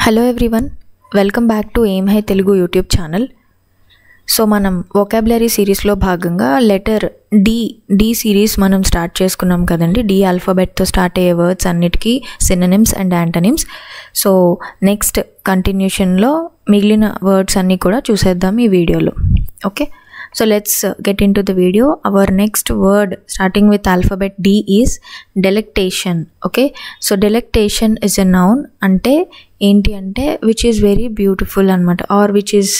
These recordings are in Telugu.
Hello everyone, welcome back to Aim High Telugu YouTube channel. So మనం వొకాబులరీ సిరీస్లో భాగంగా లెటర్ డి సిరీస్ మనం స్టార్ట్ చేసుకున్నాం కదండి. డి ఆల్ఫాబెట్తో స్టార్ట్ అయ్యే వర్డ్స్ అన్నిటికీ synonyms and antonyms. So next కంటిన్యూషన్లో మిగిలిన వర్డ్స్ అన్నీ కూడా చూసేద్దాం ఈ వీడియోలో. Okay, so let's get into the video. Our next word starting with alphabet D is delectation. Okay, so delectation is a noun. అంటే ఏంటి అంటే which is very beautiful అన్నమాట, or which is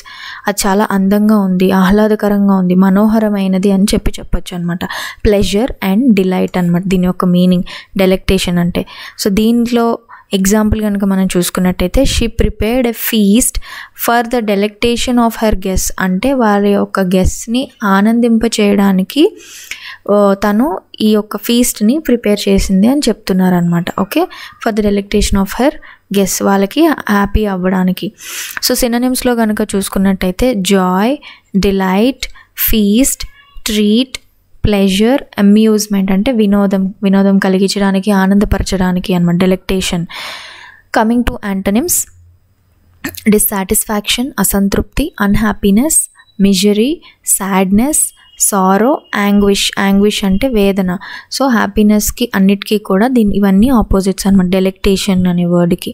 అది చాలా అందంగా ఉంది, ఆహ్లాదకరంగా ఉంది, మనోహరమైనది అని చెప్పొచ్చు అనమాట. ప్లెజర్ అండ్ డిలైట్ అనమాట దీని యొక్క మీనింగ్ డెలెక్టేషన్ అంటే. సో దీంట్లో ఎగ్జాంపుల్ కనుక మనం చూసుకున్నట్టయితే, she prepared a feast for the delectation of her guest. అంటే వారి యొక్క గెస్ట్ని ఆనందింపచేయడానికి తను ఈ యొక్క ఫీస్ట్ని ప్రిపేర్ చేసింది అని చెప్తున్నారనమాట. Okay, for the delectation of her guest, వాళ్ళకి హ్యాపీ అవ్వడానికి. సో సినోనిమ్స్లో కనుక చూసుకున్నట్టయితే joy, delight, feast, treat, pleasure, amusement అంటే వినోదం కలిగించడానికి, ఆనందపరచడానికి అన్నమాట delectation. Coming to antonyms, dissatisfaction అసంతృప్తి, unhappiness, misery, sadness, sorrow, anguish అంటే వేదన. సో హ్యాపీనెస్కి అన్నిటికీ కూడా ఇవన్నీ ఆపోజిట్స్ అనమాట డెలెక్టేషన్ అనే వర్డ్కి.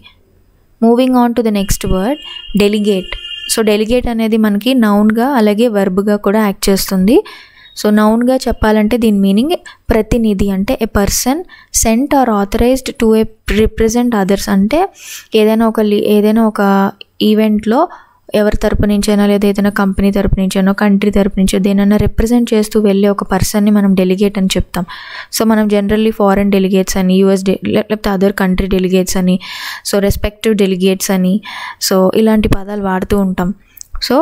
Moving on to the next word delegate. So delegate అనేది మనకి నౌన్గా అలాగే వర్బ్గా కూడా యాక్ట్ చేస్తుంది. సో నౌన్గా చెప్పాలంటే దీని మీనింగ్ ప్రతినిధి, అంటే a person sent or authorized to represent others. అంటే ఏదైనా ఒక ఈవెంట్లో ఎవరి తరపు నుంచైనా, లేదా ఏదైనా కంపెనీ తరపు నుంచైనా, కంట్రీ తరపు నుంచో దేనైనా రిప్రజెంట్ చేస్తూ వెళ్ళే ఒక పర్సన్ని మనం డెలిగేట్ అని చెప్తాం. సో మనం జనరల్లీ ఫారెన్ డెలిగేట్స్ అని, యూఎస్ లేకపోతే అదర్ కంట్రీ డెలిగేట్స్ అని, సో రెస్పెక్టివ్ డెలిగేట్స్ అని, సో ఇలాంటి పదాలు వాడుతూ ఉంటాం. సో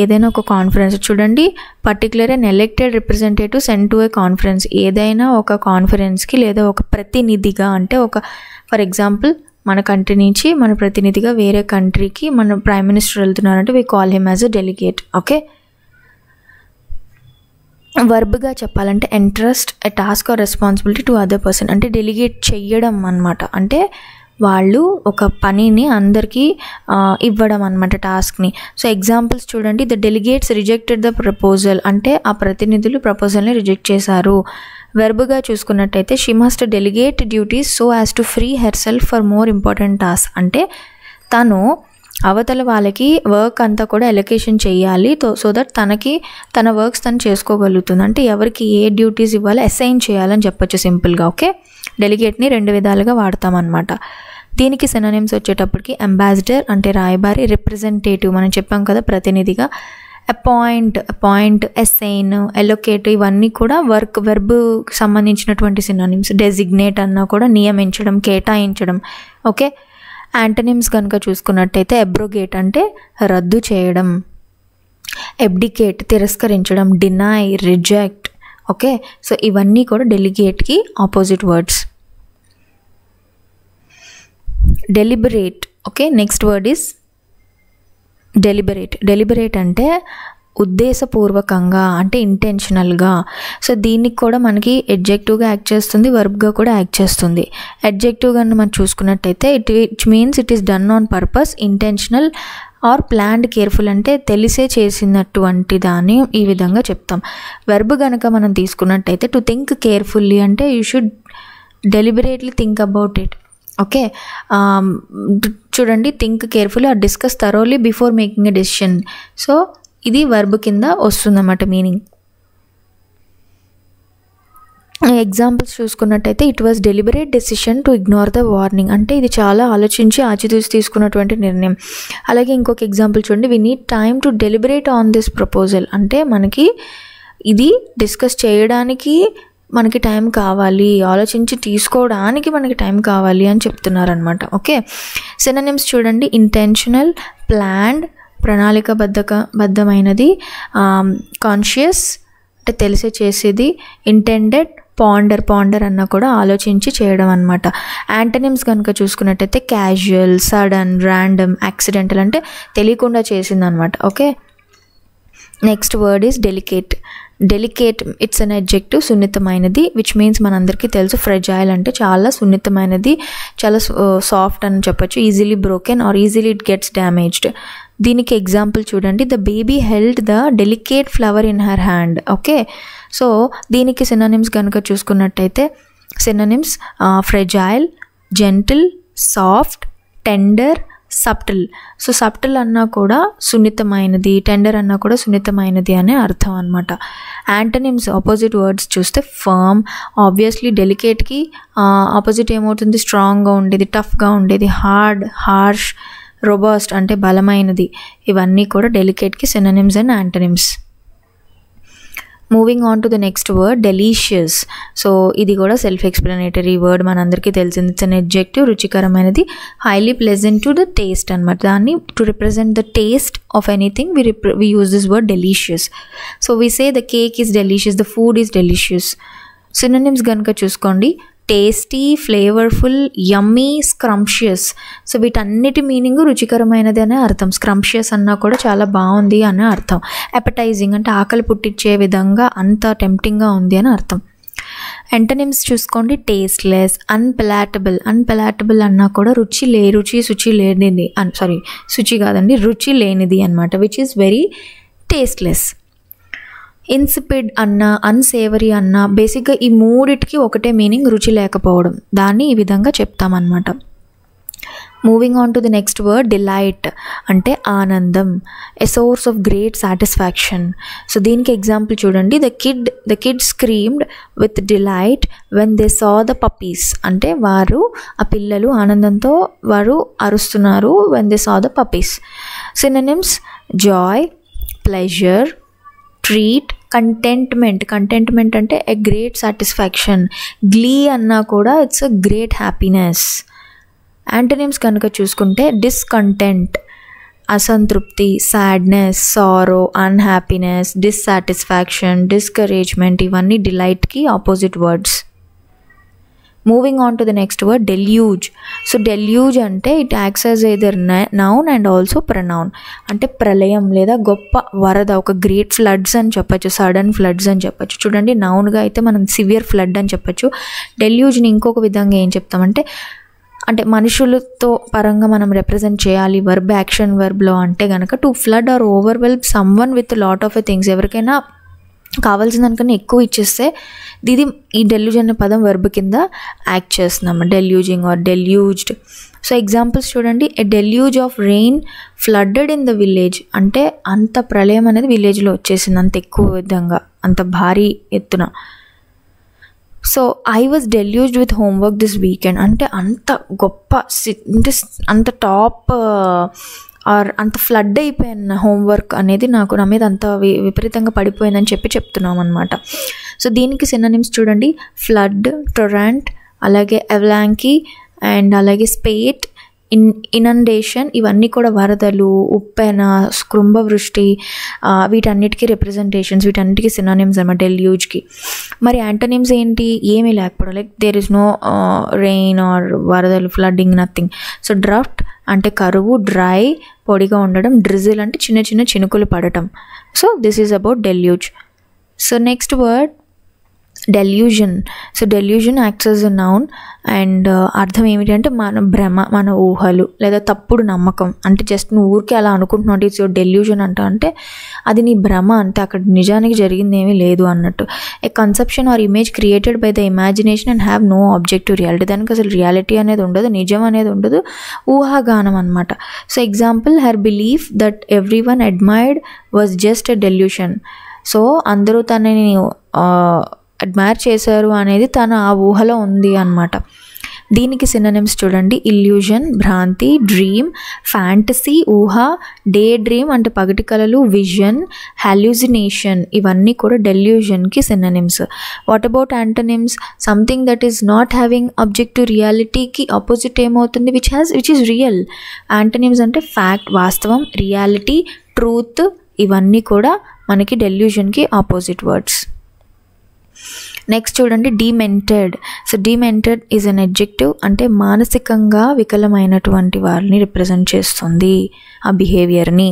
ఏదైనా ఒక కాన్ఫరెన్స్ చూడండి, particular and elected representative sent to A conference. ఏదైనా ఒక కాన్ఫరెన్స్కి లేదా ఒక ప్రతినిధిగా, అంటే ఒక ఫర్ ఎగ్జాంపుల్ మన కంట్రీ నుంచి మన ప్రతినిధిగా వేరే కంట్రీకి మన ప్రైమ్ మినిస్టర్ వెళ్తున్నారంటే we call him as a delegate. Okay, వర్బ్గా చెప్పాలంటే entrust a task or responsibility to other person. అంటే డెలిగేట్ చెయ్యడం అన్నమాట. అంటే వాళ్ళు ఒక పనిని అందరికీ ఇవ్వడం అనమాట, టాస్క్ని. సో ఎగ్జాంపుల్స్ చూడండి, the delegates rejected the proposal. అంటే ఆ ప్రతినిధులు ప్రపోజల్ని రిజెక్ట్ చేశారు. వెర్బ్గా చూసుకున్నట్టయితే she must delegate duties so as to free herself for more important task. అంటే తను అవతల వాళ్ళకి వర్క్ అంతా కూడా ఎలొకేషన్ చేయాలి, సో దట్ తన వర్క్స్ తను చేసుకోగలుగుతుంది. అంటే ఎవరికి ఏ డ్యూటీస్ ఇవ్వాలో అసైన్ చేయాలని చెప్పొచ్చు సింపుల్గా. ఓకే, డెలిగేట్ని రెండు విధాలుగా వాడతామన్నమాట. దీనికి సినోనిమ్స్ వచ్చేటప్పటికి అంబాసిడర్ అంటే రాయబారి, రిప్రజెంటేటివ్ మనం చెప్పాం కదా ప్రతినిధిగా, అపాయింట్, అసైన్, ఎలొకేట్ ఇవన్నీ కూడా వెర్బ్ సంబంధించినటువంటి సినోనిమ్స్. డెసిగ్నేట్ అన్నా కూడా నియమించడం, కేటాయించడం. ఓకే, యాంటోనిమ్స్ కనుక చూసుకున్నట్టయితే అబ్రోగేట్ అంటే రద్దు చేయడం, అబ్డికేట్ తిరస్కరించడం, డినై, రిజెక్ట్. ఓకే, సో ఇవన్నీ కూడా డెలిగేట్కి opposite words. Deliberate. Okay, next word is deliberate అంటే ఉద్దేశపూర్వకంగా, అంటే ఇంటెన్షనల్గా. సో దీనికి కూడా మనకి ఎడ్జెక్టివ్గా యాక్ట్ చేస్తుంది, వర్బ్గా కూడా యాక్ట్ చేస్తుంది. ఎడ్జెక్టివ్గా మనం చూసుకున్నట్టయితే it means it is done on purpose, intentional or planned, careful అంటే తెలిసే చేసినటువంటి దాన్ని ఈ విధంగా చెప్తాం. వెర్బ్ కనుక మనం తీసుకున్నట్టయితే టు థింక్ కేర్ఫుల్లీ, అంటే you should deliberately think about it. Okay, చూడండి, think carefully or discuss thoroughly before making a decision. So ఇది వర్బ్ కింద వస్తుందన్నమాట మీనింగ్. ఎగ్జాంపుల్స్ చూసుకున్నట్టయితే it was deliberate decision to ignore the warning. అంటే ఇది చాలా ఆలోచించి ఆచితూచి తీసుకున్నటువంటి నిర్ణయం. అలాగే ఇంకొక ఎగ్జాంపుల్ చూడండి, we need time to deliberate on this proposal. అంటే మనకి ఇది డిస్కస్ చేయడానికి మనకి టైం కావాలి, ఆలోచించి తీసుకోవడానికి మనకి టైం కావాలి అని చెప్తున్నారనమాట. ఓకే, సినోనిమ్స్ చూడండి, ఇంటెన్షనల్, ప్లాన్డ్ ప్రణాళికాబద్ధమైనది, కాన్షియస్ అంటే తెలిసే చేసేది, ఇంటెండెడ్, పాండర్ అన్న కూడా ఆలోచించి చేయడం అనమాట. యాంటోనిమ్స్ కనుక చూసుకున్నట్టయితే క్యాజువల్, సడన్, ర్యాండమ్, యాక్సిడెంటల్ అంటే తెలియకుండా చేసిందనమాట. Okay, next word is delicate. Delicate it's an adjective, సున్నితమైనది, విచ్ మీన్స్ మనందరికీ తెలుసు ఫ్రెజైల్ అంటే చాలా సున్నితమైనది, చాలా సాఫ్ట్ అని చెప్పొచ్చు, easily broken or easily it gets damaged. దీనికి ఎగ్జాంపుల్ చూడండి, the baby held the delicate flower in her hand. Okay, so దీనికి సినోనిమ్స్ కనుక చూసుకున్నట్టయితే synonyms fragile, gentle, soft, tender, subtle. So subtle అన్నా కూడా సున్నితమైనది, టెండర్ అన్నా కూడా సున్నితమైనది అనే అర్థం అనమాట. యాంటనిమ్స్ ఆపోజిట్ వర్డ్స్ చూస్తే ఫర్మ్, ఆబ్వియస్లీ డెలికేట్కి ఆపోజిట్ ఏమవుతుంది, స్ట్రాంగ్గా ఉండేది, టఫ్గా ఉండేది, హార్డ్, హార్ష్, రోబస్ట్ అంటే బలమైనది. ఇవన్నీ కూడా డెలికేట్కి synonyms and antonyms. Moving on to the next word, delicious. So ఇది కూడా సెల్ఫ్ ఎక్స్ప్లెనేటరీ వర్డ్, మనందరికీ తెలిసింది. ఇట్స్ అన్ అడ్జెక్టివ్, రుచికరమైనది, highly pleasant to the taste అనమాట. దాన్ని to represent the taste of anything we use this word delicious. So we say the cake is delicious, the food is delicious. Synonyms కనుక చూసుకోండి, టేస్టీ, ఫ్లేవర్ఫుల్, యమ్మీ, స్క్రంప్షియస్. సో వీటన్నిటి మీనింగ్ రుచికరమైనది అనే అర్థం. స్క్రంప్షియస్ అన్నా కూడా చాలా బాగుంది అనే అర్థం. అపెటైజింగ్ అంటే ఆకలి పుట్టించే విధంగా అంత టెంప్టింగ్గా ఉంది అని అర్థం. యాంటనిమ్స్ చూసుకోండి, టేస్ట్లెస్, అన్పెలాటబుల్. అన్పెలాటబుల్ అన్నా కూడా శుచి లేనిది అనమాట, విచ్ ఈస్ వెరీ టేస్ట్లెస్. ఇన్సిపిడ్ అన్నా, అన్సేవరీ అన్నా, బేసిక్గా ఈ మూడిటికి ఒకటే మీనింగ్, రుచి లేకపోవడం. దాన్ని ఈ విధంగా చెప్తామన్నమాట. Moving on to the next word, delight అంటే ఆనందం, a source of great satisfaction. So దీనికి ఎగ్జాంపుల్ చూడండి, the kid screamed with delight when they saw the puppies. అంటే ఆ పిల్లలు ఆనందంతో వారు అరుస్తున్నారు, when they saw the puppies. Synonyms joy, pleasure, treat, contentment అంటే ఎ గ్రేట్ సాటిస్ఫాక్షన్. గ్లీ అన్నా కూడా it's a great happiness. Antonyms కనుక చూసుకుంటే డిస్కంటెంట్, అసంతృప్తి, sadness, sorrow, unhappiness, dissatisfaction, discouragement, ఇవన్నీ డిలైట్కి opposite words. Moving on to the next word, deluge. So deluge అంటే it acts as either noun and also pronoun. అంటే ప్రళయం లేదా గొప్ప వరద, ఒక గ్రేట్ ఫ్లడ్స్ అని చెప్పచ్చు, సడన్ ఫ్లడ్స్ అని చెప్పచ్చు. చూడండి, నౌన్గా అయితే మనం సివియర్ ఫ్లడ్ అని చెప్పచ్చు. డెల్యూజ్ని ఇంకొక విధంగా ఏం చెప్తామంటే, అంటే మనుషులతో పరంగా మనం రిప్రజెంట్ చేయాలి వర్బ్, యాక్షన్ వర్బ్లో అంటే కనుక to flood or overwhelm someone with lot of things. ఎవరికైనా కావాల్సిన దానికన్నా ఎక్కువ ఇచ్చేస్తే ఈ డెల్యూజ్ అనే పదం వర్బ్ కింద యాక్ట్ చేస్తున్నాము, deluging or deluged. So examples చూడండి, a deluge of rain flooded in the village. అంటే అంత ప్రళయం అనేది విలేజ్లో వచ్చేసింది, అంత ఎక్కువ విధంగా, అంత భారీ ఎత్తున. So I was deluged with homework this weekend. అంటే అంత గొప్ప, అంటే అంత టాప్ ఆర్ అంత ఫ్లడ్ అయిపోయిన హోంవర్క్ అనేది నా మీద అంత విపరీతంగా పడిపోయిందని చెప్తున్నాం అనమాట. సో దీనికి సినోనిమ్స్ చూడండి, ఫ్లడ్, టొరాంట్, అలాగే అవలాంకీ అండ్ అలాగే స్పేట్, ఇనండేషన్, ఇవన్నీ కూడా వరదలు, ఉప్పెన, కుంభవృష్టి, వీటన్నిటికీ రిప్రజెంటేషన్స్, వీటన్నిటికీ సినోనిమ్స్ అన్నమాట డెల్యూజ్కి. మరి యాంటోనిమ్స్ ఏంటి, ఏమీ లేకపోవడం, like there is no rain or వరదలు, ఫ్లడ్డింగ్, నథింగ్. సో డ్రాఫ్ట్ అంటే కరువు, డ్రై పొడిగా ఉండడం, డ్రిజిల్ అంటే చిన్న చిన్న చినుకులు పడటం. So this is about deluge. So next word delusion. So delusion acts as a noun and అర్థం ఏమిటి అంటే మన భ్రమ, మన ఊహలు లేదా తప్పుడు నమ్మకం. అంటే జస్ట్ నువ్వు ఊరికే అలా అనుకుంటున్నావు, ఇట్స్ యువర్ డెల్యూజన్ అంటే అది నీ భ్రమ, అంటే అక్కడ నిజానికి జరిగింది ఏమీ లేదు అన్నట్టు. A conception or image created by the imagination and have no objective reality. దానికి అసలు రియాలిటీ అనేది ఉండదు, నిజం అనేది ఉండదు, ఊహాగానం అనమాట. So example, her belief that every one admired was just a delusion. So అందరూ తనని అడ్మైర్ చేశారు అనేది తన ఆ ఊహలో ఉంది అన్నమాట. దీనికి సినోనిమ్స్ చూడండి, ఇల్యూజన్ భ్రాంతి, డ్రీమ్ ఫ్యాంటసీ ఊహ, డే డ్రీమ్ అంటే పగటి కలలు, విజన్ హాల్యూజినేషన్, ఇవన్నీ కూడా డెల్యూజన్కి synonyms. What about antonyms? Something that is not having objective రియాలిటీకి ఆపోజిట్ ఏమవుతుంది? Which is real. యాంటోనిమ్స్ అంటే ఫ్యాక్ట్ వాస్తవం, రియాలిటీ ట్రూత్, ఇవన్నీ కూడా మనకి డెల్యూజన్కి ఆపోజిట్ వర్డ్స్. నెక్స్ట్ చూడండి demented. So demented is an adjective, అంటే మానసికంగా వికలమైనటువంటి వారిని రిప్రజెంట్ చేస్తుంది ఆ బిహేవియర్ని.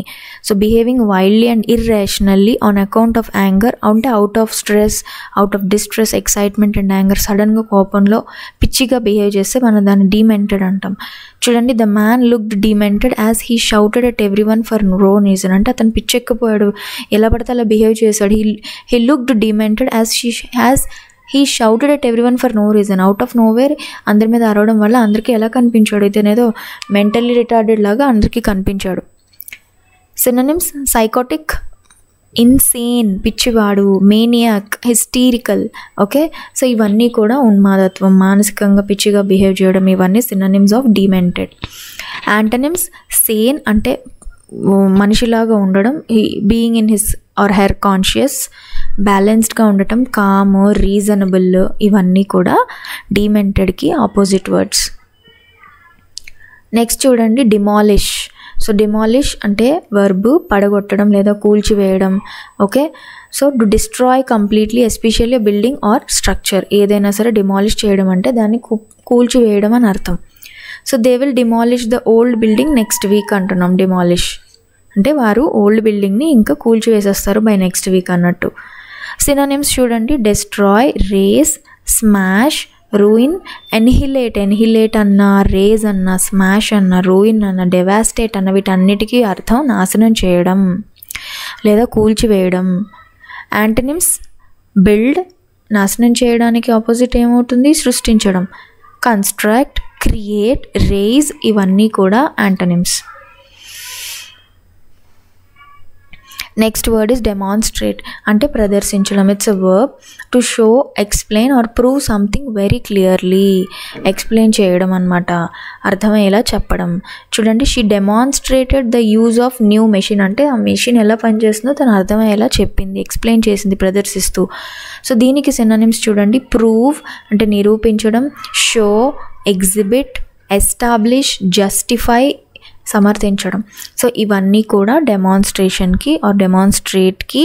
So behaving wildly and irrationally on account of anger, అంటే out of stress, out of distress, excitement and anger, సడన్గా కోపంలో పిచ్చిగా బిహేవ్ చేస్తే మనం దాన్ని డిమెంటెడ్ అంటాం. చూడండి, the man looked demented as he shouted at every one for no reason, అంటే అతను పిచ్చెక్కిపోయాడు, ఎలా పడితే అలా బిహేవ్ చేశాడు. He looked demented as he shouted at every one for no reason, out of nowhere అందరి మీద అరవడం వల్ల అందరికీ ఎలా కనిపించాడు, ఇతనేదో మెంటల్లీ రిటార్డెడ్ లాగా అందరికీ కనిపించాడు. సినోనిమ్స్: సైకోటిక్, ఇన్సేన్ పిచ్చివాడు, మేనియాక్, హిస్టీరికల్. ఓకే, సో ఇవన్నీ కూడా ఉన్మాదత్వం, మానసికంగా పిచ్చిగా బిహేవ్ చేయడం, ఇవన్నీ synonyms of demented. Antonyms: sane అంటే మనిషిలాగా ఉండడం, being in his or her conscious, బ్యాలెన్స్డ్గా ఉండటం, కామ్, రీజనబుల్, ఇవన్నీ కూడా డిమెంటెడ్కి ఆపోజిట్ వర్డ్స్. నెక్స్ట్ చూడండి, డిమాలిష్. సో డిమాలిష్ అంటే వర్బ్ పడగొట్టడం లేదా కూల్చివేయడం. Okay, so to destroy completely, especially building or structure, ఏదైనా సరే డిమాలిష్ చేయడం అంటే దాన్ని కూల్చివేయడం అని అర్థం. So they will demolish the old building next week అంటున్నాం. డిమాలిష్ అంటే వారు ఓల్డ్ బిల్డింగ్ని ఇంకా కూల్చివేసేస్తారు బై నెక్స్ట్ వీక్ అన్నట్టు. సినోనిమ్స్ చూడండి, డెస్ట్రాయ్, రేస్, స్మాష్, రూయిన్, ఎన్హిలేట్ అన్న, రేజ్ అన్న, స్మాష్ అన్న, రూయిన్ అన్న, డెవాస్టేట్ అన్న, వీటన్నిటికీ అర్థం నాశనం చేయడం లేదా కూల్చివేయడం. యాంటనిమ్స్: బిల్డ్, నాశనం చేయడానికి ఆపోజిట్ ఏమవుతుంది, సృష్టించడం. కన్స్ట్రక్ట్, క్రియేట్, రేజ్, ఇవన్నీ కూడా antonyms. Next word is demonstrate, అంటే ప్రదర్శించడం. It's a verb to show, explain or prove something very clearly, explain చేయడం అనమాట, అర్థమయ్యేలా చెప్పడం. చూడండి, she demonstrated the use of new machine, అంటే ఆ మెషిన్ ఎలా పనిచేస్తుందో తను అర్థమయ్యేలా చెప్పింది, ఎక్స్ప్లెయిన్ చేసింది ప్రదర్శిస్తూ. సో దీనికి సినోనిమ్స్ చూడండి, ప్రూవ్ అంటే నిరూపించడం, షో, ఎగ్జిబిట్, ఎస్టాబ్లిష్, జస్టిఫై, సమర్థించడం. సో ఇవన్నీ కూడా డెమాన్స్ట్రేషన్కి ఆర్ డెమాన్స్ట్రేట్కి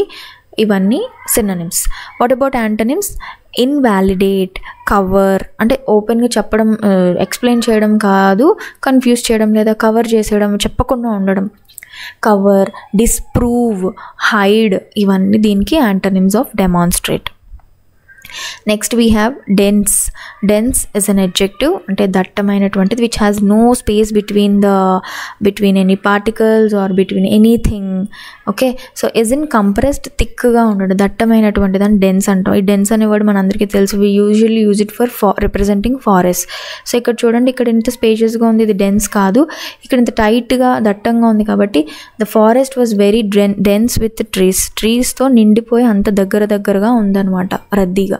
ఇవన్నీ synonyms. What about antonyms? Invalidate, cover అంటే ఓపెన్గా చెప్పడం, ఎక్స్ప్లెయిన్ చేయడం కాదు, కన్ఫ్యూజ్ చేయడం లేదా కవర్ చేసేయడం, చెప్పకుండా ఉండడం. కవర్, డిస్ప్రూవ్, హైడ్, ఇవన్నీ దీనికి antonyms of demonstrate. Next we have dense. Dense is an adjective, అంటే దట్టమైనటువంటిది, which has no space between any particles or between anything. Okay, so is in compressed, థిక్గా ఉండడం, దట్టమైనటువంటిది అని డెన్స్ అంటాం. ఈ డెన్స్ అనేవాడు మన అందరికీ తెలుసు, we usually use it for representing forest. So ఇక్కడ చూడండి, ఇక్కడ ఇంత స్పేషియస్గా ఉంది, ఇది డెన్స్ కాదు, ఇక్కడ ఇంత టైట్గా దట్టంగా ఉంది కాబట్టి the forest was very dense with ట్రీస్తో నిండిపోయి అంత దగ్గరగా ఉందన్నమాట, రద్దీగా.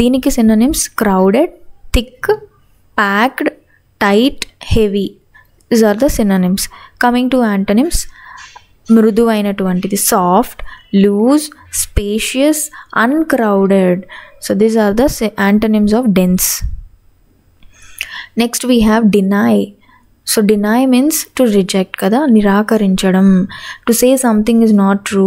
దీనికి synonyms crowded, thick, packed, tight, heavy. These are the synonyms. Coming to antonyms, మృదువైనటువంటిది, soft, loose, spacious, uncrowded. So these are the antonyms of dense. Next we have deny. So deny means to reject కదా, నిరాకరించడం. To say something is not true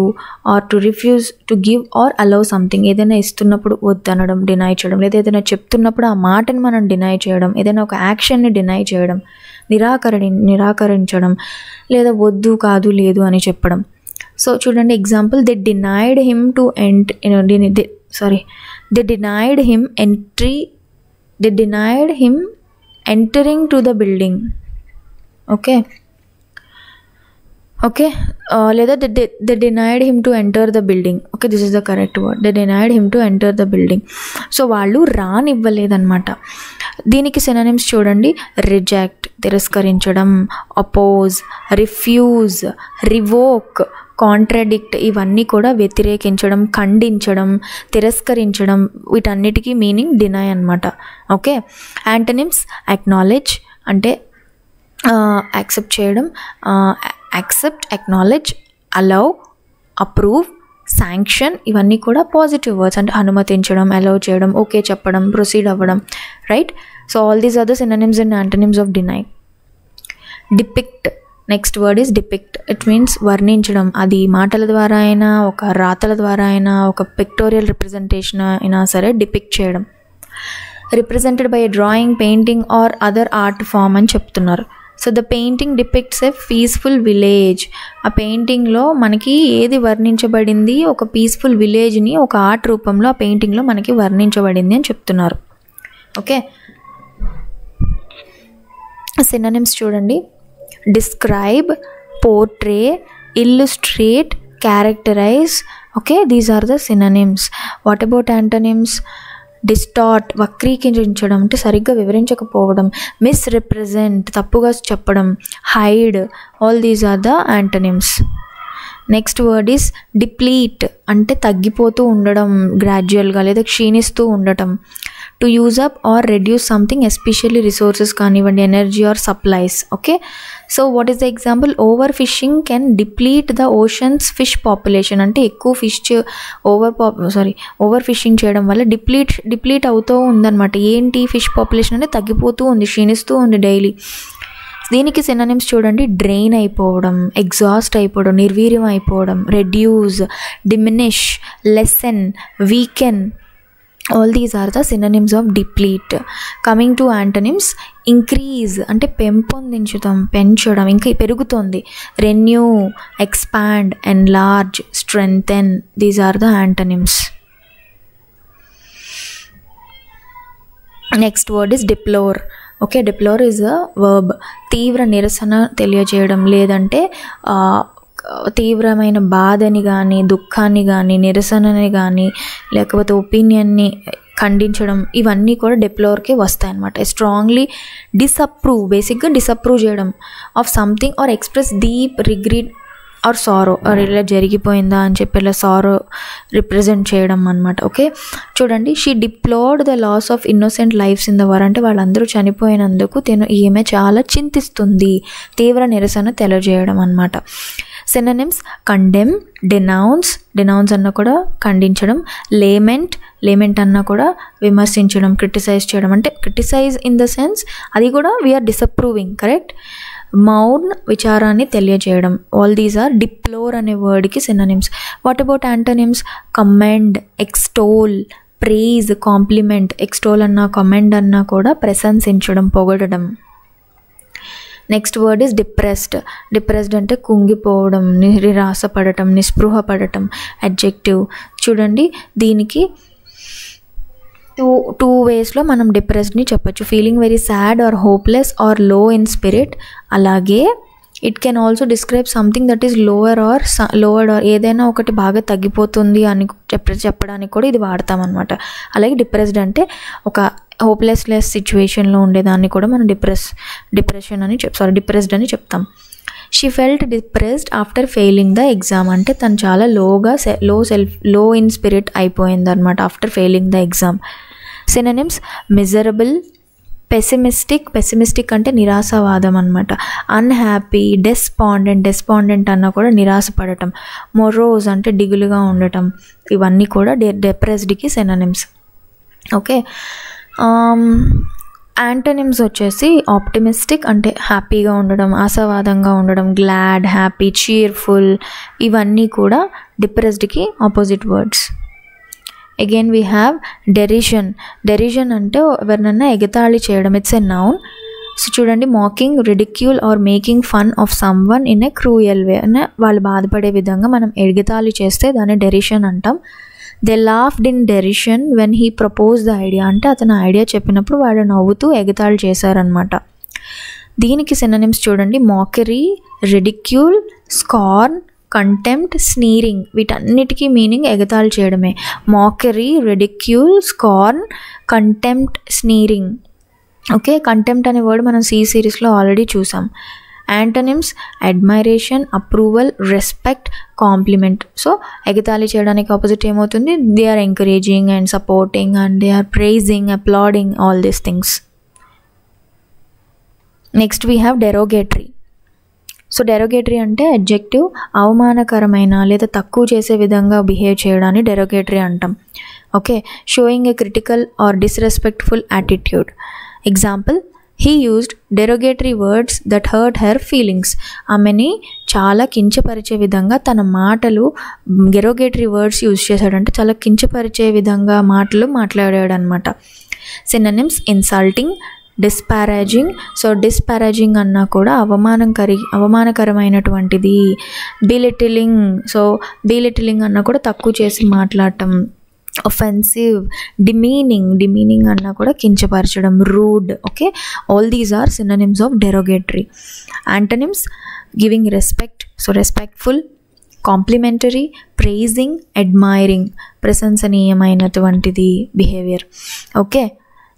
or to refuse to give or allow something. ఏదైనా ఇస్తున్నప్పుడు వద్దనడం, డినై చేయడం, లేదా ఏదైనా చెప్తున్నప్పుడు ఆ మాటని మనం డినై చేయడం, ఏదైనా ఒక యాక్షన్ని డినై చేయడం, నిరాకరించడం, లేదా వద్దు, కాదు, లేదు అని చెప్పడం. సో చూడండి example, they denied him entering to the building. Okay, లేదా they denied him to enter the building. Okay, this is the correct word. They denied him to enter the building. So వాళ్ళు రానివ్వలేదన్నమాట. దీనికి సినోనిమ్స్ చూడండి, రిజెక్ట్, తిరస్కరించడం, అపోజ్, రిఫ్యూజ్, రివోక్, కాంట్రాడిక్ట్, ఇవన్నీ కూడా వ్యతిరేకించడం, ఖండించడం, తిరస్కరించడం, వీటన్నిటికీ మీనింగ్ డినై అన్నమాట. ఓకే, యాంటనిమ్స్ అక్నాలెడ్జ్ అంటే యాక్సెప్ట్ చేయడం, accept, acknowledge, allow, approve, sanction, ఇవన్నీ కూడా పాజిటివ్ వర్డ్స్, అంటే అనుమతించడం, అలౌ చేయడం, ఓకే చెప్పడం, ప్రొసీడ్ అవ్వడం, right. So all these are the synonyms and antonyms of deny. Depict, next word is depict. It means వర్ణించడం. అది మాటల ద్వారా అయినా, ఒక రాతల ద్వారా అయినా, ఒక పిక్టోరియల్ రిప్రజెంటేషన్ అయినా సరే డిపిక్ట్ చేయడం. Represented by a drawing, painting or other art form అని చెప్తున్నారు. So the painting depicts a peaceful village. ఆ పెయింటింగ్లో మనకి ఏది వర్ణించబడింది, ఒక పీస్ఫుల్ విలేజ్ని ఒక ఆర్ట్ రూపంలో ఆ పెయింటింగ్లో మనకి వర్ణించబడింది అని చెప్తున్నారు. ఓకే, సినోనిమ్స్ చూడండి. Describe, portray, illustrate, characterize. Okay, these are the synonyms. What about antonyms? Distort, వక్రీకరించడం అంటే సరిగ్గా వివరించకపోవడం. మిస్రిప్రజెంట్, తప్పుగా చెప్పడం. Hide, all these are the antonyms. Next word is deplete అంటే తగ్గిపోతూ ఉండడం, గ్రాడ్యువల్గా లేదా క్షీణిస్తూ ఉండటం. To use up or reduce something, especially resources కానివ్వండి, energy or supplies. Okay, so what is the example? Overfishing can deplete the ocean's fish population. అంటే ఎక్కువ ఫిష్ ఓవర్ ఫిషింగ్ చేయడం వల్ల డిప్లీట్ అవుతూ ఉందన్నమాట. ఏంటి? ఫిష్ పాపులేషన్ అంటే తగ్గిపోతూ ఉంది, క్షీణిస్తూ ఉంది డైలీ. దీనికి సినోనిమ్స్ చూడండి. డ్రైన్ అయిపోవడం, ఎగ్జాస్ట్ అయిపోవడం, నిర్వీర్యం అయిపోవడం. Reduce, diminish, lessen, weaken. All these are the synonyms of deplete. Coming to antonyms, increase అంటే పెంచడం, ఇంకా పెరుగుతుంది. Renew, expand, enlarge, strengthen. These are the antonyms. Next word is deplore. Okay, deplore is a verb. తీవ్ర నిరసన తెలియజేయడం, లేదంటే తీవ్రమైన బాధని కానీ, దుఃఖాన్ని కానీ, నిరసనని కానీ, లేకపోతే ఒపీనియన్ని ఖండించడం, ఇవన్నీ కూడా డిప్లోర్కే వస్తాయన్నమాట. స్ట్రాంగ్లీ డిసప్రూవ్, బేసిక్గా డిసప్రూవ్ చేయడం of something or express deep regret or sorrow, or ఇలా జరిగిపోయిందా అని చెప్పి ఇలా సారో రిప్రజెంట్ చేయడం అనమాట. ఓకే, చూడండి. She deplored the loss of innocent lives in the war అంటే వాళ్ళందరూ చనిపోయినందుకు ఈమె చాలా చింతిస్తుంది, తీవ్ర నిరసన తెలియజేయడం అనమాట. సినోనిమ్స్ కండెమ్, డెనౌన్స్ అన్న కూడా ఖండించడం. లేమెంట్ అన్న కూడా విమర్శించడం, క్రిటిసైజ్ చేయడం. అంటే క్రిటిసైజ్ ఇన్ ద సెన్స్ అది కూడా వీఆర్ డిసప్రూవింగ్, కరెక్ట్. మౌన్, విచారాన్ని తెలియజేయడం. ఆల్ దీస్ ఆర్ డిప్లోర్ అనే వర్డ్కి synonyms. What about antonyms? Commend, extol, praise, compliment. Extol అన్నా, కమెండ్ అన్నా కూడా ప్రశంసించడం, పొగడడం. నెక్స్ట్ వర్డ్ ఈస్ డిప్రెస్డ్ అంటే కుంగిపోవడం, నిరాశపడటం, నిస్పృహ పడటం. అడ్జెక్టివ్ చూడండి. దీనికి టూ వేస్లో మనం డిప్రెస్డ్ని చెప్పచ్చు. Feeling very sad or hopeless or low in spirit. అలాగే it can also describe something that is lowered or ఏదైనా ఒకటి బాగా తగ్గిపోతుంది అని చెప్పడానికి కూడా ఇది వాడతామన్నమాట. అలాగే డిప్రెస్డ్ అంటే ఒక హోప్లెస్లెస్ సిచ్యువేషన్లో ఉండేదాన్ని కూడా మనం డిప్రెస్డ్ అని చెప్తాం. She felt depressed after failing the exam అంటే తను చాలా లో ఇన్ స్పిరిట్ అయిపోయింది అనమాట after failing the exam. Synonyms miserable, pessimistic అంటే నిరాశవాదం అనమాట. అన్హ్యాపీ, డెస్పాండెంట్ అన్న కూడా నిరాశపడటం. మొరోజ్ అంటే దిగులుగా ఉండటం. ఇవన్నీ కూడా డిప్రెస్డ్కి సినోనిమ్స్. ఓకే, యాంటోనిమ్స్ వచ్చేసి ఆప్టిమిస్టిక్ అంటే హ్యాపీగా ఉండడం, ఆశావాదంగా ఉండడం. గ్లాడ్, హ్యాపీ, చీర్ఫుల్, ఇవన్నీ కూడా డిప్రెస్డ్కి opposite words. Again we have derision అంటే ఎవరినన్నా ఎగతాళి చేయడం. It's a noun. సో చూడండి, mocking, ridicule or making fun of someone in a cruel way అంటే వాళ్ళు బాధపడే విధంగా మనం ఎగతాళి చేస్తే దాన్ని డెరిషన్ అంటాం. They laughed in derision when he propose the idea అంటే అతను ఐడియా చెప్పినప్పుడు వాళ్ళు నవ్వుతూ ఎగతాళి చేశారనమాట. దీనికి సినోనిమ్స్ చూడండి. Mockery, ridicule, scorn, contempt, sneering. వీటన్నిటికీ మీనింగ్ ఎగతాళి చేయడమే. Mockery, ridicule, scorn, contempt, sneering. Okay, contempt అనే వర్డ్ మనం సి సిరీస్లో ఆల్రెడీ చూసాం. Antonyms admiration, approval, respect, compliment. So ఎగతాళి చేయడానికి ఆపోజిట్ ఏమవుతుంది? They are encouraging and supporting and they are praising, applauding, all these things. Next we have derogatory. So derogatory అంటే అడ్జెక్టివ్, అవమానకరమైన లేదా తక్కువ చేసే విధంగా బిహేవ్ చేయడాన్ని డెరోగేటరీ అంటాం. Okay, showing A critical or disrespectful attitude. Example, he used derogatory words that hurt her feelings. ఆమెని చాలా కించపరిచే విధంగా తన మాటలు డెరోగేటరీ వర్డ్స్ యూజ్ చేశాడంటే చాలా కించపరిచే విధంగా మాటలు మాట్లాడాడు అనమాట. Synonyms insulting, disparaging. So disparaging అన్నా కూడా అవమానకరమైనటువంటిది. బిలిటిలింగ్, సో బిలిటిలింగ్ అన్నా కూడా తక్కువ చేసి మాట్లాడటం. offensive, demeaning అన్నా కూడా కించపరచడం, rude. Okay, all these are synonyms of derogatory. Antonyms: giving respect, so respectful, complimentary, praising, admiring, ప్రశంసనీయమైనటువంటిది behaviour. Okay,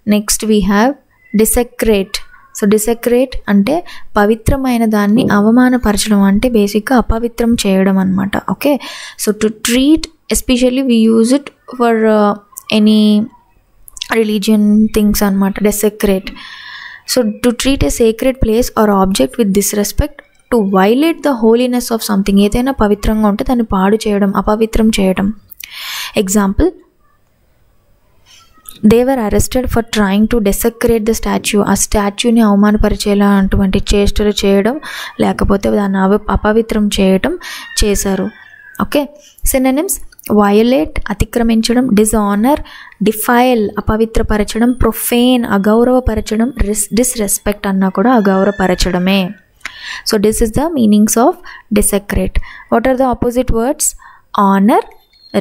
next we have desecrate. So desecrate అంటే పవిత్రమైన దాన్ని అవమానపరచడం, అంటే బేసిక్గా అపవిత్రం చేయడం అనమాట. Okay, so to treat, especially we use it for any religion things అనమాట. Desecrate, so to treat a sacred place or object with disrespect, to violate the holiness of something. ఏదైనా పవిత్రంగా ఉంటే దాన్ని పాడు చేయడం, అపవిత్రం చేయడం. Example: they were arrested for trying to desecrate the statue. ఆ స్టాచ్యూని అవమానపరిచేలా అటువంటి చేష్టలు చేయడం, లేకపోతే దాన్ని అపవిత్రం చేయడం చేశారు. ఓకే, సినోనిమ్స్: వయలేట్, అతిక్రమించడం, డిజానర్, డిఫైల్, అపవిత్రపరచడం, ప్రొఫేన్, అగౌరవపరచడం, డిస్రెస్పెక్ట్ అన్నా కూడా అగౌరవపరచడమే. So this is the meanings of desecrate. What are the opposite words? Honour,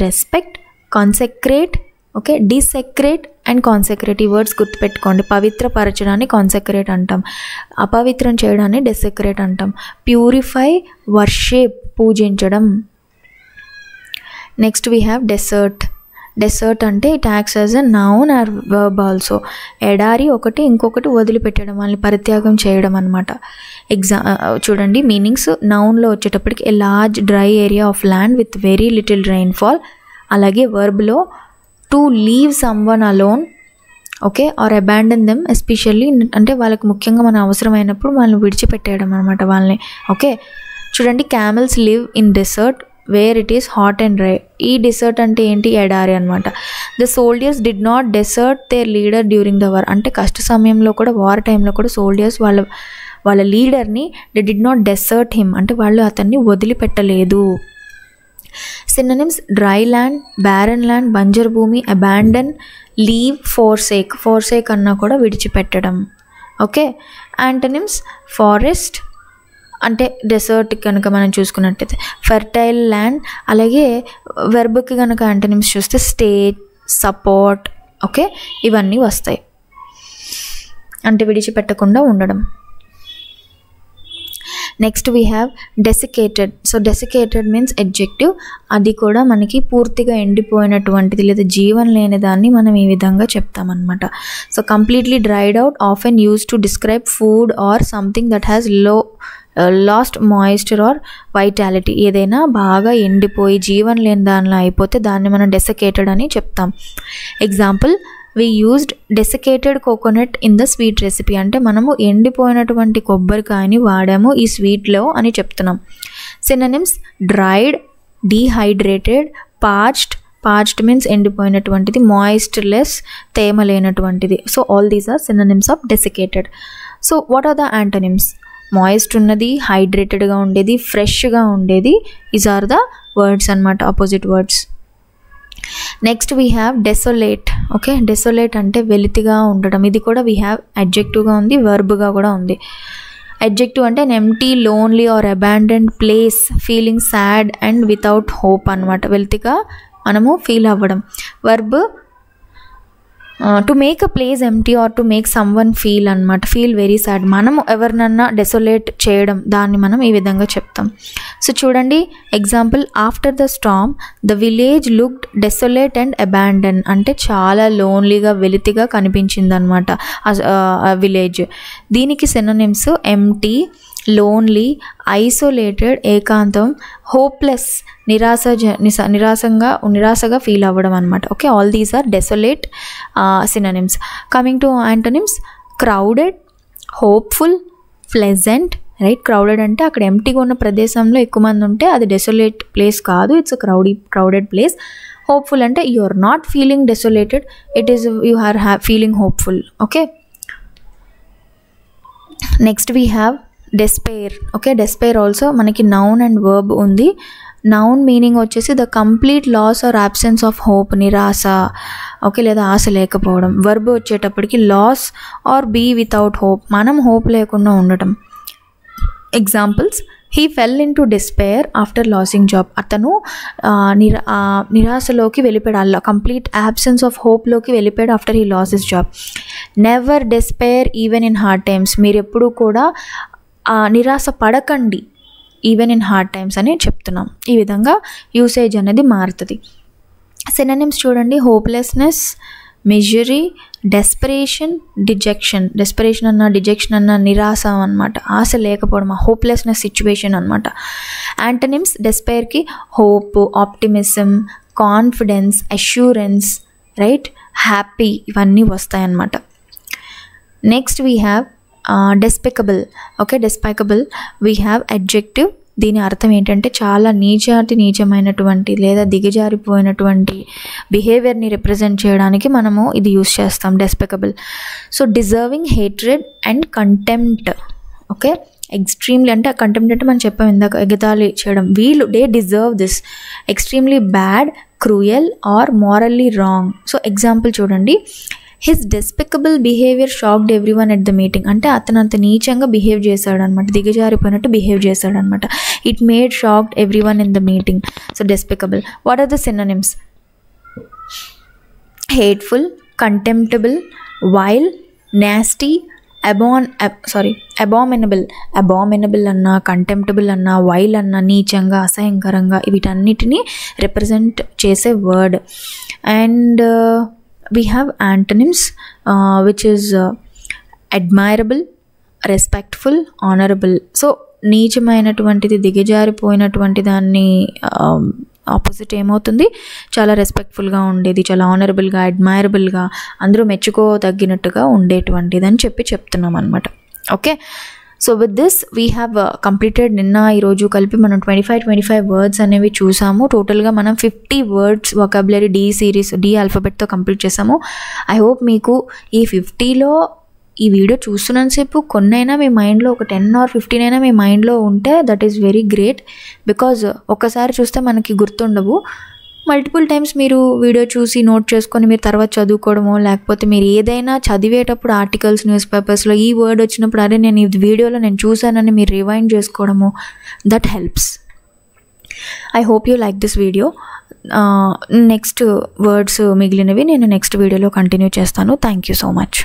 respect, consecrate. Okay, desecrate and consecrate, ఈ వర్డ్స్ గుర్తుపెట్టుకోండి. పవిత్రపరచడాన్ని కాన్సెక్రేట్ అంటాం, అపవిత్రం చేయడాన్ని డిసెక్రేట్ అంటాం. ప్యూరిఫై, వర్షిప్, పూజించడం. Next we have desert. Desert అంటే it acts as a noun or verb also. ఎడారి ఒకటి, ఇంకొకటి వదిలిపెట్టడం, వాళ్ళని పరిత్యాగం చేయడం అనమాట. చూడండి మీనింగ్స్. నౌన్లో వచ్చేటప్పటికి a large dry area of land with very little rainfall. అలాగే వర్బ్లో to leave someone alone, okay, or abandon them, especially అంటే వాళ్ళకి ముఖ్యంగా మన అవసరమైనప్పుడు వాళ్ళని విడిచిపెట్టేయడం అనమాట వాళ్ళని. ఓకే, చూడండి, camels live in desert where it is hot and dry. ఈ డెసర్ట్ అంటే ఏంటి? ఎడారి అనమాట. The soldiers did not desert their leader during the war. అంటే కష్ట సమయంలో కూడా, వార్ టైంలో కూడా సోల్జర్స్ వాళ్ళ లీడర్ని they did not desert him, అంటే వాళ్ళు అతన్ని వదిలిపెట్టలేదు. Synonyms: dry land, barren land, బంజర్ భూమి, అబాండన్, లీవ్, ఫోర్సేక్. ఫోర్సేక్ అన్నా కూడా విడిచిపెట్టడం. ఓకే, యాంటనిమ్స్: ఫారెస్ట్ అంటే డెసర్ట్ కనుక మనం చూసుకున్నట్టయితే ఫెర్టైల్ ల్యాండ్. అలాగే వెర్బ్కి కనుక యాంటనిమ్స్ చూస్తే స్టే, సపోర్ట్. ఓకే, ఇవన్నీ వస్తాయి, అంటే విడిచిపెట్టకుండా ఉండడం. Next we have desiccated. So desiccated means adjective. అది కూడా మనకి పూర్తిగా ఎండిపోయినటువంటిది లేదా జీవం లేని దాన్ని మనం ఈ విధంగా చెప్తామన్నమాట. So completely dried out, often use to describe food or something that has lost moisture or vitality. ఏదైనా బాగా ఎండిపోయి జీవం లేని దానిలో అయిపోతే దాన్ని మనం డెసికేటెడ్ అని చెప్తాం. Example: we used desiccated coconut in the sweet recipe. అంటే మనము ఎండిపోయినటువంటి కొబ్బరికాయని వాడాము ఈ స్వీట్లో అని చెప్తున్నాం. Synonyms: dried, dehydrated, parched means ఎండిపోయినటువంటిది, మాయిస్చర్లెస్, తేమ లేనటువంటిది. So all these are synonyms of desiccated. So what are the antonyms? Moist ఉన్నది, హైడ్రేటెడ్గా ఉండేది, ఫ్రెష్గా ఉండేది. ఈజ్ ఆర్ ద వర్డ్స్ అన్నమాట, opposite words. Next we have desolate. Okay, desolate అంటే వెలితిగా ఉండడం. ఇది కూడా వీ హ్యావ్ అడ్జెక్టివ్గా ఉంది, వర్బ్గా కూడా ఉంది. అడ్జెక్టివ్ అంటే empty, lonely or abandoned place, feeling sad and without hope అనమాట. వెలితిగా మనము ఫీల్ అవ్వడం. Verb to make a place empty or to make someone feel అనమాట, ఫీల్ వెరీ సాడ్. మనము ఎవరినన్నా డెసోలేట్ చేయడం, దాన్ని మనం ఈ విధంగా చెప్తాం. సో చూడండి example: after the storm the village looked desolate and abandon. అంటే చాలా లోన్లీగా, వెలితిగా కనిపించింది అనమాట ఆ విలేజ్. దీనికి సినోనిమ్స్: ఎంటీ, లోన్లీ, ఐసోలేటెడ్, ఏకాంతం, హోప్లెస్, నిరాశగా ఫీల్ అవ్వడం అనమాట. Okay, all these are desolate synonyms. Coming to antonyms: crowded, hopeful, pleasant. Right, crowded అంటే అక్కడ ఎంటీగా ఉన్న ప్రదేశంలో ఎక్కువ మంది ఉంటే అది డెసోలేట్ ప్లేస్ కాదు, ఇట్స్ క్రౌడెడ్ ప్లేస్. హోప్ఫుల్ అంటే you are not feeling desolated, it is you are feeling hopeful. Okay, next we have despair. Okay, despair also మనకి నౌన్ అండ్ వర్బ్ ఉంది. నౌన్ మీనింగ్ వచ్చేసి the complete loss or absence of hope, నిరాశ, ఓకే, లేదా ఆశ లేకపోవడం. వర్బ్ వచ్చేటప్పటికి lose or be without hope, మనం హోప్ లేకుండా ఉండటం. Examples, he fell into despair after losing job. అతను నిరాశలోకి వెళ్ళిపోయాడు, కంప్లీట్ అబ్సెన్స్ ఆఫ్ హోప్లోకి వెళ్ళిపోయాడు after he lost his job. Never despair even in hard times. మీరు ఎప్పుడు కూడా నిరాశ పడకండి ఈవెన్ ఇన్ హార్డ్ టైమ్స్ అని చెప్తున్నాం. ఈ విధంగా యూసేజ్ అనేది మారుతుంది. సినోనిమ్స్ చూడండి, hopelessness, misery, desperation, dejection. Desperation అన్న డిజెక్షన్ అన్న నిరాశ అనమాట, ఆశ లేకపోవడం, హోప్లెస్నెస్ సిచ్యువేషన్ అనమాట. యాంటనిమ్స్ డెస్పైర్కి hope, optimism, confidence, assurance, right, happy, ఇవన్నీ వస్తాయన్నమాట. Next we have despicable. Okay, despicable we have adjective. దీని అర్థం ఏంటంటే చాలా నీచమైనటువంటి లేదా దిగజారిపోయినటువంటి బిహేవియర్ని రిప్రజెంట్ చేయడానికి మనము ఇది యూస్ చేస్తాం, despicable. So deserving hatred and contempt. Okay, extremely అంటే కంటెంప్ట్ అంటే మనం చెప్పాం ఇందాక, ఎగతాళి చేయడం. వీళ్ళు they deserve this, extremely bad, cruel or morally wrong. So example చూడండి, his despicable behaviour shocked everyone at the meeting. అంటే అతను అంత నీచంగా బిహేవ్ చేశాడు అనమాట, దిగజారిపోయినట్టు బిహేవ్ చేశాడు అనమాట. It made shocked everyone in the meeting. So despicable. What are the synonyms? Hateful, contemptible, vile, nasty, abominable. Abominable అన్నా, కంటెంప్టబుల్ అన్నా, వైల్ అన్నా, నీచంగా, అసహ్యకరంగా, వీటన్నిటిని రిప్రజెంట్ చేసే word. And we have antonyms which is admirable, respectful, honorable. So నీచమైనటువంటిది, దిగజారిపోయినటువంటి దాన్ని ఆపోజిట్ ఏమవుతుంది? చాలా రెస్పెక్ట్ఫుల్గా ఉండేది, చాలా ఆనరబుల్గా, అడ్మైరబుల్గా, అందరూ మెచ్చుకోదగినట్టుగా ఉండేటువంటిది అని చెప్తున్నాం అనమాట. Okay, so with this we have completed. నిన్న ఈరోజు కలిపి మనం 25 వర్డ్స్ అనేవి చూసాము. టోటల్గా మనం 50 words vocabulary D series, D ఆల్ఫాబెట్తో కంప్లీట్ చేసాము. ఐ హోప్ మీకు ఈ 50లో ఈ వీడియో చూస్తున్నంతసేపు కొన్నైనా మీ మైండ్లో, ఒక 10 or 15 అయినా మీ మైండ్లో ఉంటే that is very great. Because ఒక్కసారి చూస్తే మనకి గుర్తుండవు. మల్టిపుల్ టైమ్స్ మీరు వీడియో చూసి నోట్ చేసుకొని మీరు తర్వాత చదువుకోవడమో, లేకపోతే మీరు ఏదైనా చదివేటప్పుడు ఆర్టికల్స్, న్యూస్ పేపర్స్లో ఈ వర్డ్ వచ్చినప్పుడు అరే నేను ఈ వీడియోలో నేను చూసానని మీరు రివైండ్ చేసుకోవడము, that helps. I hope you like this video. Next words మిగిలినవి నేను నెక్స్ట్ వీడియోలో కంటిన్యూ చేస్తాను. Thank you so much.